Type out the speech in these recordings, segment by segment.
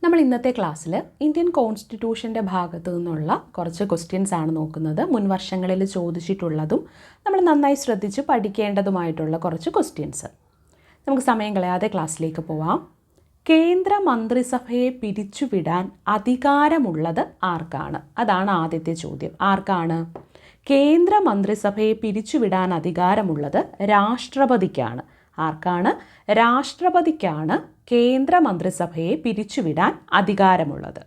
നമ്മൾ ഇന്നത്തെ ക്ലാസ്സിൽ ഇന്ത്യൻ കോൺസ്റ്റിറ്റ്യൂഷൻ്റെ ഭാഗത്തു നിന്നുള്ള കുറച്ച് ക്വസ്റ്റ്യൻസ് ആണ് നോക്കുന്നത്. മുൻ വർഷങ്ങളിൽ ചോദിച്ചിട്ടുള്ളതും നമ്മൾ നന്നായി ശ്രദ്ധിച്ച് പഠിക്കേണ്ടതുമായിട്ടുള്ള കുറച്ച് ക്വസ്റ്റ്യൻസ്. നമുക്ക് സമയം കളയാതെ ക്ലാസ്സിലേക്ക് പോവാം. കേന്ദ്ര മന്ത്രിസഭയെ പിരിച്ചുവിടാൻ അധികാരമുള്ളത് ആർക്കാണ്? അതാണ് ആദ്യത്തെ ചോദ്യം. ആർക്കാണ്? കേന്ദ്ര മന്ത്രിസഭയെ പിരിച്ചുവിടാൻ അധികാരമുള്ളത് രാഷ്ട്രപതിക്കാണ്. ആർക്കാണ്? രാഷ്ട്രപതിക്കാണ് കേന്ദ്ര മന്ത്രിസഭയെ പിരിച്ചുവിടാൻ അധികാരമുള്ളത്.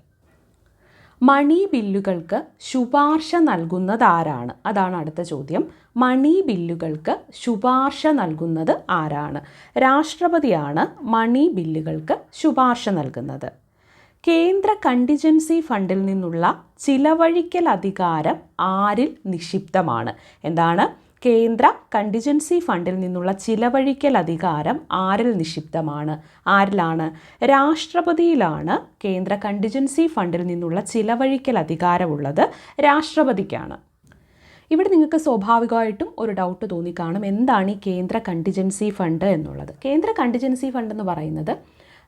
മണി ബില്ലുകൾക്ക് ശുപാർശ നൽകുന്നത് ആരാണ്? അതാണ് അടുത്ത ചോദ്യം. മണി ബില്ലുകൾക്ക് ശുപാർശ നൽകുന്നത് ആരാണ്? രാഷ്ട്രപതിയാണ് മണി ബില്ലുകൾക്ക് ശുപാർശ നൽകുന്നത്. കേന്ദ്ര കണ്ടിജൻസി ഫണ്ടിൽ നിന്നുള്ള ചിലവഴിക്കൽ അധികാരം ആരിൽ നിക്ഷിപ്തമാണ്? എന്താണ്? കേന്ദ്ര കണ്ടിജൻസി ഫണ്ടിൽ നിന്നുള്ള ചിലവഴിക്കൽ അധികാരം ആരിൽ നിക്ഷിപ്തമാണ്? ആരിലാണ്? രാഷ്ട്രപതിയിലാണ് കേന്ദ്ര കണ്ടിജൻസി ഫണ്ടിൽ നിന്നുള്ള ചിലവഴിക്കൽ അധികാരമുള്ളത്. രാഷ്ട്രപതിക്കാണ്. ഇവിടെ നിങ്ങൾക്ക് സ്വാഭാവികമായിട്ടും ഒരു ഡൗട്ട് തോന്നിക്കാണും, എന്താണ് ഈ കേന്ദ്ര കണ്ടിജൻസി ഫണ്ട് എന്നുള്ളത്. കേന്ദ്ര കണ്ടിജൻസി ഫണ്ട് എന്ന് പറയുന്നത്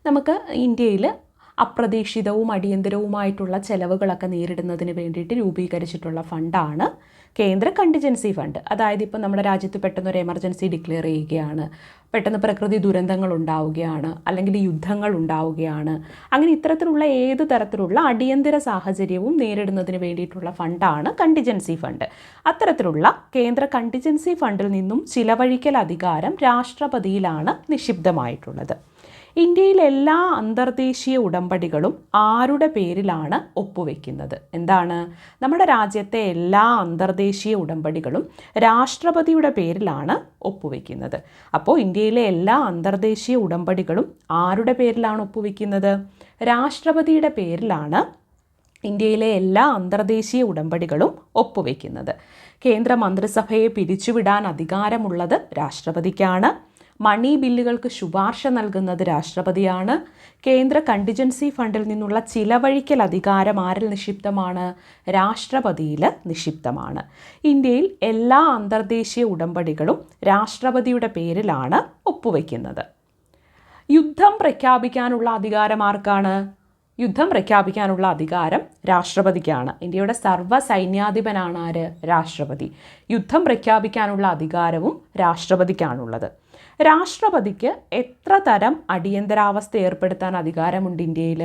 നമുക്ക് ഇന്ത്യയിൽ അപ്രതീക്ഷിതവും അടിയന്തരവുമായിട്ടുള്ള ചെലവുകളൊക്കെ നേരിടുന്നതിന് വേണ്ടിയിട്ട് രൂപീകരിച്ചിട്ടുള്ള ഫണ്ടാണ് കേന്ദ്ര കണ്ടിജൻസി ഫണ്ട്. അതായത് ഇപ്പോൾ നമ്മുടെ രാജ്യത്ത് പെട്ടെന്നൊരു എമർജൻസി ഡിക്ലെയർ ചെയ്യുകയാണ്, പെട്ടെന്ന് പ്രകൃതി ദുരന്തങ്ങൾ ഉണ്ടാവുകയാണ്, അല്ലെങ്കിൽ യുദ്ധങ്ങൾ ഉണ്ടാവുകയാണ്, അങ്ങനെ ഇത്തരത്തിലുള്ള ഏത് തരത്തിലുള്ള അടിയന്തര സാഹചര്യവും നേരിടുന്നതിന് വേണ്ടിയിട്ടുള്ള ഫണ്ടാണ് കണ്ടിജൻസി ഫണ്ട്. അത്തരത്തിലുള്ള കേന്ദ്ര കണ്ടിജൻസി ഫണ്ടിൽ നിന്നും ചിലവഴിക്കൽ അധികാരം രാഷ്ട്രപതിയിലാണ് നിക്ഷിപ്തമായിട്ടുള്ളത്. ഇന്ത്യയിലെ എല്ലാ അന്തർദേശീയ ഉടമ്പടികളും ആരുടെ പേരിലാണ് ഒപ്പുവെക്കുന്നത്? എന്താണ്? നമ്മുടെ രാജ്യത്തെ എല്ലാ അന്തർദേശീയ ഉടമ്പടികളും രാഷ്ട്രപതിയുടെ പേരിലാണ് ഒപ്പുവെക്കുന്നത്. അപ്പോൾ ഇന്ത്യയിലെ എല്ലാ അന്തർദേശീയ ഉടമ്പടികളും ആരുടെ പേരിലാണ് ഒപ്പുവെക്കുന്നത്? രാഷ്ട്രപതിയുടെ പേരിലാണ് ഇന്ത്യയിലെ എല്ലാ അന്തർദേശീയ ഉടമ്പടികളും ഒപ്പുവെക്കുന്നത്. കേന്ദ്ര മന്ത്രിസഭയെ പിരിച്ചുവിടാൻ അധികാരമുള്ളത് രാഷ്ട്രപതിക്കാണ്. മണി ബില്ലുകൾക്ക് ശുപാർശ നൽകുന്നത് രാഷ്ട്രപതിയാണ്. കേന്ദ്ര കണ്ടിജൻസി ഫണ്ടിൽ നിന്നുള്ള ചിലവഴിക്കൽ അധികാരം ആരിൽ നിക്ഷിപ്തമാണ്? രാഷ്ട്രപതിയിൽ നിക്ഷിപ്തമാണ്. ഇന്ത്യയിൽ എല്ലാ അന്തർദേശീയ ഉടമ്പടികളും രാഷ്ട്രപതിയുടെ പേരിലാണ് ഒപ്പുവെക്കുന്നത്. യുദ്ധം പ്രഖ്യാപിക്കാനുള്ള അധികാരം ആർക്കാണ്? യുദ്ധം പ്രഖ്യാപിക്കാനുള്ള അധികാരം രാഷ്ട്രപതിക്കാണ്. ഇന്ത്യയുടെ സർവ്വ സൈന്യാധിപനാണ് ആര്? രാഷ്ട്രപതി. യുദ്ധം പ്രഖ്യാപിക്കാനുള്ള അധികാരവും രാഷ്ട്രപതിക്കാണുള്ളത്. രാഷ്ട്രപതിക്ക് എത്ര തരം അടിയന്തരാവസ്ഥ ഏർപ്പെടുത്താൻ അധികാരമുണ്ട് ഇന്ത്യയിൽ?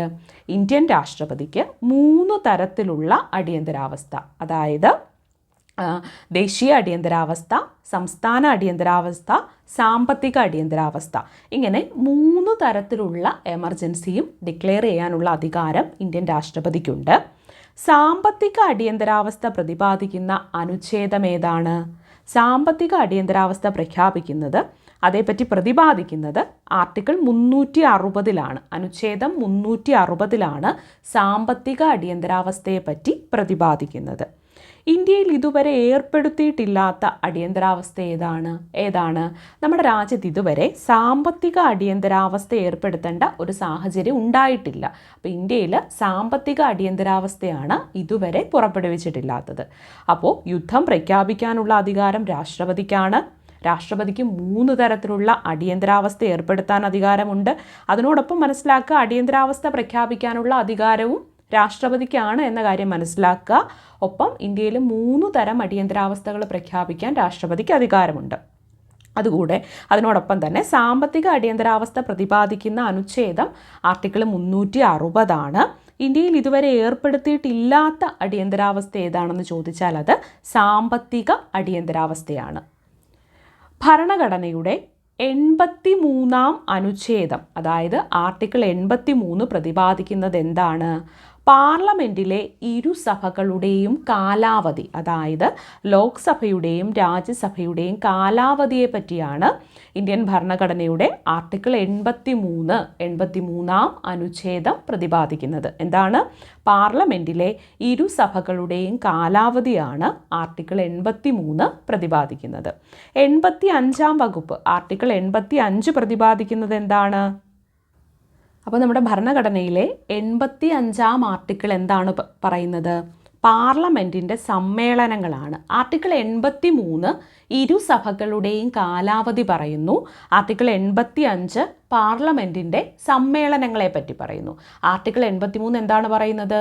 ഇന്ത്യൻ രാഷ്ട്രപതിക്ക് 3 തരത്തിലുള്ള അടിയന്തരാവസ്ഥ, അതായത് ദേശീയ അടിയന്തരാവസ്ഥ, സംസ്ഥാന അടിയന്തരാവസ്ഥ, സാമ്പത്തിക അടിയന്തരാവസ്ഥ, ഇങ്ങനെ 3 തരത്തിലുള്ള എമർജൻസിയും ഡിക്ലെയർ ചെയ്യാനുള്ള അധികാരം ഇന്ത്യൻ രാഷ്ട്രപതിക്കുണ്ട്. സാമ്പത്തിക അടിയന്തരാവസ്ഥ പ്രതിപാദിക്കുന്ന അനുച്ഛേദം ഏതാണ്? സാമ്പത്തിക അടിയന്തരാവസ്ഥ പ്രഖ്യാപിക്കുന്നത്, അതേപ്പറ്റി പ്രതിപാദിക്കുന്നത് ആർട്ടിക്കിൾ 360 അനുച്ഛേദം 360 സാമ്പത്തിക അടിയന്തരാവസ്ഥയെപ്പറ്റി പ്രതിപാദിക്കുന്നത്. ഇന്ത്യയിൽ ഇതുവരെ ഏർപ്പെടുത്തിയിട്ടില്ലാത്ത അടിയന്തരാവസ്ഥ ഏതാണ്? നമ്മുടെ രാജ്യത്ത് ഇതുവരെ സാമ്പത്തിക അടിയന്തരാവസ്ഥ ഏർപ്പെടുത്തേണ്ട ഒരു സാഹചര്യം ഉണ്ടായിട്ടില്ല. അപ്പോൾ ഇന്ത്യയിൽ സാമ്പത്തിക അടിയന്തരാവസ്ഥയാണ് ഇതുവരെ പുറപ്പെടുവിച്ചിട്ടില്ലാത്തത്. അപ്പോൾ യുദ്ധം പ്രഖ്യാപിക്കാനുള്ള അധികാരം രാഷ്ട്രപതിക്കാണ്. രാഷ്ട്രപതിക്ക് 3 തരത്തിലുള്ള അടിയന്തരാവസ്ഥ ഏർപ്പെടുത്താൻ അധികാരമുണ്ട്. അതിനോടൊപ്പം മനസ്സിലാക്കുക, അടിയന്തരാവസ്ഥ പ്രഖ്യാപിക്കാനുള്ള അധികാരവും രാഷ്ട്രപതിക്കാണ് എന്ന കാര്യം മനസ്സിലാക്കുക. ഒപ്പം ഇന്ത്യയിൽ 3 തരം അടിയന്തരാവസ്ഥകൾ പ്രഖ്യാപിക്കാൻ രാഷ്ട്രപതിക്ക് അധികാരമുണ്ട്. അതുകൂടെ അതിനോടൊപ്പം തന്നെ സാമ്പത്തിക അടിയന്തരാവസ്ഥ പ്രതിപാദിക്കുന്ന അനുച്ഛേദം ആർട്ടിക്കിൾ 360 ഇന്ത്യയിൽ ഇതുവരെ ഏർപ്പെടുത്തിയിട്ടില്ലാത്ത അടിയന്തരാവസ്ഥ ഏതാണെന്ന് ചോദിച്ചാൽ അത് സാമ്പത്തിക അടിയന്തരാവസ്ഥയാണ്. ഭരണഘടനയുടെ 83 അനുച്ഛേദം, അതായത് ആർട്ടിക്കിൾ 83 പ്രതിപാദിക്കുന്നത് എന്താണ്? പാർലമെൻറ്റിലെ ഇരുസഭകളുടെയും കാലാവധി, അതായത് ലോക്സഭയുടെയും രാജ്യസഭയുടെയും കാലാവധിയെ പറ്റിയാണ് ഇന്ത്യൻ ഭരണഘടനയുടെ ആർട്ടിക്കിൾ 83 അനുച്ഛേദം പ്രതിപാദിക്കുന്നത്. എന്താണ്? പാർലമെൻറ്റിലെ ഇരുസഭകളുടെയും കാലാവധിയാണ് ആർട്ടിക്കിൾ 83 പ്രതിപാദിക്കുന്നത്. 85 വകുപ്പ് ആർട്ടിക്കിൾ 85 പ്രതിപാദിക്കുന്നത് എന്താണ്? അപ്പോൾ നമ്മുടെ ഭരണഘടനയിലെ 85 ആർട്ടിക്കിൾ എന്താണ് പറയുന്നത്? പാർലമെൻറ്റിൻ്റെ സമ്മേളനങ്ങളാണ്. ആർട്ടിക്കിൾ 83 ഇരുസഭകളുടെയും കാലാവധി പറയുന്നു. ആർട്ടിക്കിൾ 85 പാർലമെൻറ്റിൻ്റെ സമ്മേളനങ്ങളെ പറ്റി പറയുന്നു. ആർട്ടിക്കിൾ 83 എന്താണ് പറയുന്നത്?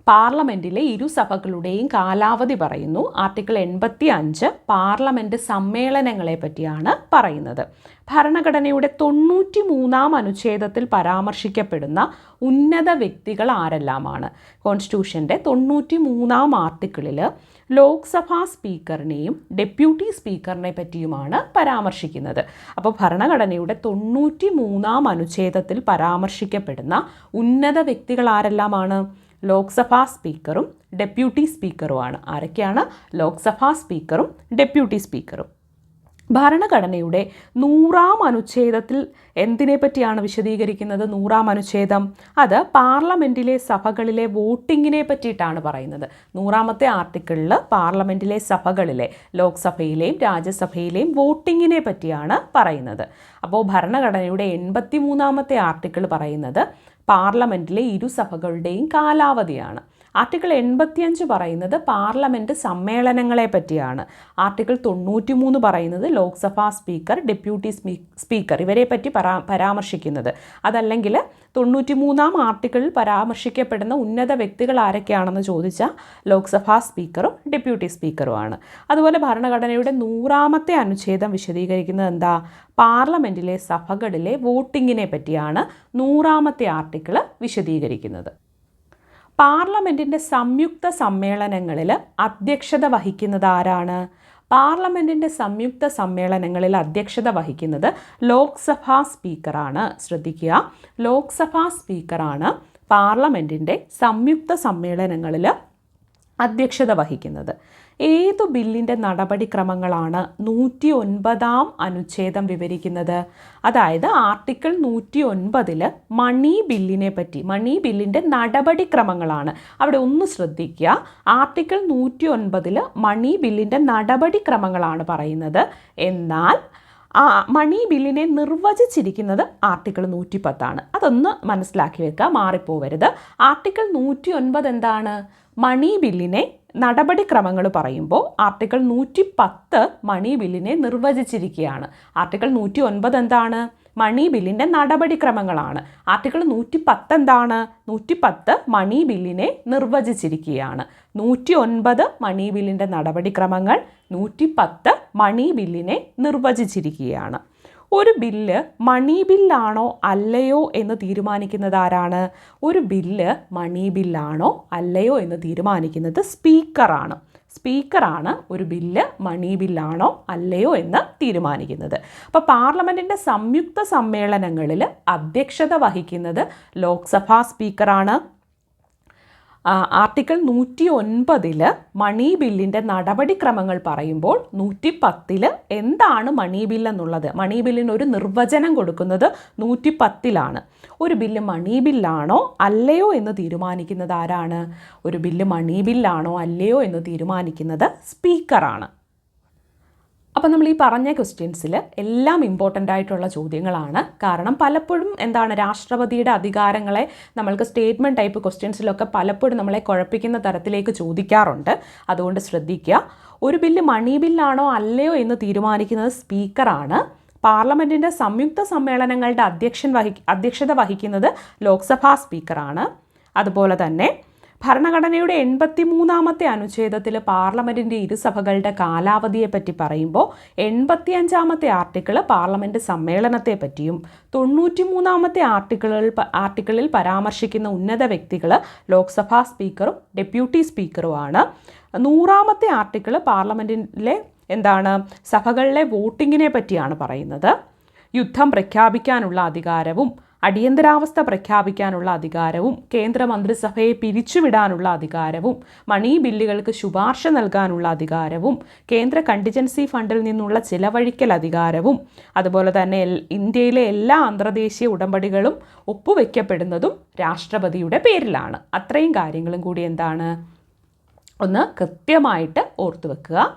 പാർലമെൻറ്റിലെ ഇരുസഭകളുടെയും കാലാവധി പറയുന്നു. ആർട്ടിക്കിൾ 85 പാർലമെൻറ്റ് സമ്മേളനങ്ങളെ പറ്റിയാണ് പറയുന്നത്. ഭരണഘടനയുടെ 93-ാം അനുച്ഛേദത്തിൽ പരാമർശിക്കപ്പെടുന്ന ഉന്നത വ്യക്തികൾ ആരെല്ലാമാണ്? കോൺസ്റ്റിറ്റ്യൂഷൻ്റെ 93-ാം ആർട്ടിക്കിളിൽ ലോക്സഭാ സ്പീക്കറിനെയും ഡെപ്യൂട്ടി സ്പീക്കറിനെ പറ്റിയുമാണ് പരാമർശിക്കുന്നത്. അപ്പോൾ ഭരണഘടനയുടെ 93-ാം അനുച്ഛേദത്തിൽ പരാമർശിക്കപ്പെടുന്ന ഉന്നത വ്യക്തികൾ ആരെല്ലാമാണ്? ലോക്സഭാ സ്പീക്കറും ഡെപ്യൂട്ടി സ്പീക്കറുമാണ്. ആരൊക്കെയാണ്? ലോക്സഭാ സ്പീക്കറും ഡെപ്യൂട്ടി സ്പീക്കറും. ഭരണഘടനയുടെ 100-ാം അനുച്ഛേദത്തിൽ എന്തിനെ പറ്റിയാണ് വിശദീകരിക്കുന്നത്? 100-ാം അനുച്ഛേദം അത് പാർലമെൻറ്റിലെ സഭകളിലെ വോട്ടിങ്ങിനെ പറ്റിയിട്ടാണ് പറയുന്നത്. 100-ാമത്തെ ആർട്ടിക്കിളിൽ പാർലമെൻറ്റിലെ സഭകളിലെ ലോക്സഭയിലെയും രാജ്യസഭയിലെയും വോട്ടിങ്ങിനെ പറ്റിയാണ് പറയുന്നത്. അപ്പോൾ ഭരണഘടനയുടെ 83-ാമത്തെ ആർട്ടിക്കിൾ പറയുന്നത് പാർലമെൻറ്റിലെ ഇരുസഭകളുടെയും കാലാവധിയാണ്. ആർട്ടിക്കിൾ 85 പറയുന്നത് പാർലമെൻറ്റ് സമ്മേളനങ്ങളെ പറ്റിയാണ്. ആർട്ടിക്കിൾ 93 പറയുന്നത് ലോക്സഭാ സ്പീക്കർ, ഡെപ്യൂട്ടി സ്പീക്കർ ഇവരെ പറ്റി പരാമർശിക്കുന്നത്. അതല്ലെങ്കിൽ 93-ാം ആർട്ടിക്കിളിൽ പരാമർശിക്കപ്പെടുന്ന ഉന്നത വ്യക്തികൾ ആരൊക്കെയാണെന്ന് ചോദിച്ചാൽ ലോക്സഭാ സ്പീക്കറും ഡെപ്യൂട്ടി സ്പീക്കറുമാണ്. അതുപോലെ ഭരണഘടനയുടെ 100-ാമത്തെ അനുച്ഛേദം വിശദീകരിക്കുന്നത് എന്താ? പാർലമെൻറ്റിലെ സഭകളിലെ വോട്ടിങ്ങിനെ പറ്റിയാണ് 100-ാമത്തെ ആർട്ടിക്കിൾ വിശദീകരിക്കുന്നത്. പാർലമെൻറ്റിൻ്റെ സംയുക്ത സമ്മേളനങ്ങളിൽ അധ്യക്ഷത വഹിക്കുന്നത് ആരാണ്? പാർലമെൻറ്റിൻ്റെ സംയുക്ത സമ്മേളനങ്ങളിൽ അധ്യക്ഷത വഹിക്കുന്നത് ലോക്സഭാ സ്പീക്കറാണ്. ശ്രദ്ധിക്കുക, ലോക്സഭാ സ്പീക്കറാണ് പാർലമെൻറ്റിൻ്റെ സംയുക്ത സമ്മേളനങ്ങളിൽ അധ്യക്ഷത വഹിക്കുന്നത്. ഏതു ബില്ലിൻ്റെ നടപടിക്രമങ്ങളാണ് 109-ാം അനുച്ഛേദം വിവരിക്കുന്നത്? അതായത് ആർട്ടിക്കിൾ 109 മണി ബില്ലിനെ പറ്റി, മണി ബില്ലിൻ്റെ നടപടിക്രമങ്ങളാണ്. അവിടെ ഒന്ന് ശ്രദ്ധിക്കുക, ആർട്ടിക്കിൾ 109 മണി ബില്ലിൻ്റെ നടപടിക്രമങ്ങളാണ് പറയുന്നത്. എന്നാൽ മണി ബില്ലിനെ നിർവചിച്ചിരിക്കുന്നത് ആർട്ടിക്കിൾ 110 അതൊന്ന് മനസ്സിലാക്കി വെക്കുക, മാറിപ്പോവരുത്. ആർട്ടിക്കിൾ 109 എന്താണ്? മണി ബില്ലിനെ നടപടിക്രമങ്ങൾ പറയുമ്പോൾ ആർട്ടിക്കിൾ 110 മണി ബില്ലിനെ നിർവചിച്ചിരിക്കുകയാണ്. ആർട്ടിക്കിൾ 109 എന്താണ്? മണി ബില്ലിൻ്റെ നടപടിക്രമങ്ങളാണ്. ആർട്ടിക്കിൾ 110 എന്താണ്? 110 മണി ബില്ലിനെ നിർവചിച്ചിരിക്കുകയാണ്. 109 മണി ബില്ലിൻ്റെ നടപടിക്രമങ്ങൾ, 110 മണി ബില്ലിനെ നിർവചിച്ചിരിക്കുകയാണ്. ഒരു ബില്ല് മണി ബില്ലാണോ അല്ലയോ എന്ന് തീരുമാനിക്കുന്നത് ആരാണ്? ഒരു ബില്ല് മണി ബില്ലാണോ അല്ലയോ എന്ന് തീരുമാനിക്കുന്നത് സ്പീക്കറാണ്. സ്പീക്കറാണ് ഒരു ബില്ല് മണി ബില്ലാണോ അല്ലയോ എന്ന് തീരുമാനിക്കുന്നത്. അപ്പോൾ പാർലമെൻറ്റിൻ്റെ സംയുക്ത സമ്മേളനങ്ങളിൽ അധ്യക്ഷത വഹിക്കുന്നത് ലോക്സഭാ സ്പീക്കറാണ്. ആർട്ടിക്കിൾ 109 മണി ബില്ലിൻ്റെ നടപടിക്രമങ്ങൾ പറയുമ്പോൾ 110 എന്താണ് മണി ബില്ല് എന്നുള്ളത്, മണി ബില്ലിന് ഒരു നിർവചനം കൊടുക്കുന്നത് 110 ഒരു ബില്ല് മണി ബില്ലാണോ അല്ലയോ എന്ന് തീരുമാനിക്കുന്നത് ആരാണ്? ഒരു ബില്ല് മണി ബില്ലാണോ അല്ലയോ എന്ന് തീരുമാനിക്കുന്നത് സ്പീക്കറാണ്. അപ്പോൾ നമ്മൾ ഈ പറഞ്ഞ ക്വസ്റ്റ്യൻസിൽ എല്ലാം ഇമ്പോർട്ടൻ്റ് ആയിട്ടുള്ള ചോദ്യങ്ങളാണ്. കാരണം പലപ്പോഴും എന്താണ്, രാഷ്ട്രപതിയുടെ അധികാരങ്ങളെ നമ്മൾക്ക് സ്റ്റേറ്റ്മെൻറ്റ് ടൈപ്പ് ക്വസ്റ്റ്യൻസിലൊക്കെ പലപ്പോഴും നമ്മളെ കുഴപ്പിക്കുന്ന തരത്തിലേക്ക് ചോദിക്കാറുണ്ട്. അതുകൊണ്ട് ശ്രദ്ധിക്കുക. ഒരു ബില്ല് മണി ബില്ലാണോ അല്ലയോ എന്ന് തീരുമാനിക്കുന്നത് സ്പീക്കറാണ്. പാർലമെൻറ്റിൻ്റെ സംയുക്ത സമ്മേളനങ്ങളുടെ അധ്യക്ഷത വഹിക്കുന്നത് ലോക്സഭാ സ്പീക്കറാണ്. അതുപോലെ തന്നെ ഭരണഘടനയുടെ 83-ാമത്തെ അനുച്ഛേദത്തിൽ പാർലമെൻറ്റിൻ്റെ ഇരുസഭകളുടെ കാലാവധിയെപ്പറ്റി പറയുമ്പോൾ 85-ാമത്തെ ആർട്ടിക്കിൾ പാർലമെൻറ്റ് സമ്മേളനത്തെ പറ്റിയും 93-ാമത്തെ ആർട്ടിക്കിളിൽ പരാമർശിക്കുന്ന ഉന്നത വ്യക്തികൾ ലോക്സഭാ സ്പീക്കറും ഡെപ്യൂട്ടി സ്പീക്കറുമാണ്. 100-ാമത്തെ ആർട്ടിക്കിൾ പാർലമെൻറ്റിലെ സഭകളിലെ വോട്ടിങ്ങിനെ പറ്റിയാണ് പറയുന്നത്. യുദ്ധം പ്രഖ്യാപിക്കാനുള്ള അധികാരവും അടിയന്തരാവസ്ഥ പ്രഖ്യാപിക്കാനുള്ള അധികാരവും കേന്ദ്രമന്ത്രിസഭയെ പിരിച്ചുവിടാനുള്ള അധികാരവും മണി ബില്ലുകൾക്ക് ശുപാർശ നൽകാനുള്ള അധികാരവും കേന്ദ്ര കണ്ടിജൻസി ഫണ്ടിൽ നിന്നുള്ള ചിലവഴിക്കൽ അധികാരവും അതുപോലെ തന്നെ ഇന്ത്യയിലെ എല്ലാ അന്തർദേശീയ ഉടമ്പടികളും ഒപ്പുവെക്കപ്പെടുന്നതും രാഷ്ട്രപതിയുടെ പേരിലാണ്. അത്രയും കാര്യങ്ങളും കൂടി ഒന്ന് കൃത്യമായിട്ട് ഓർത്തു വെക്കുക.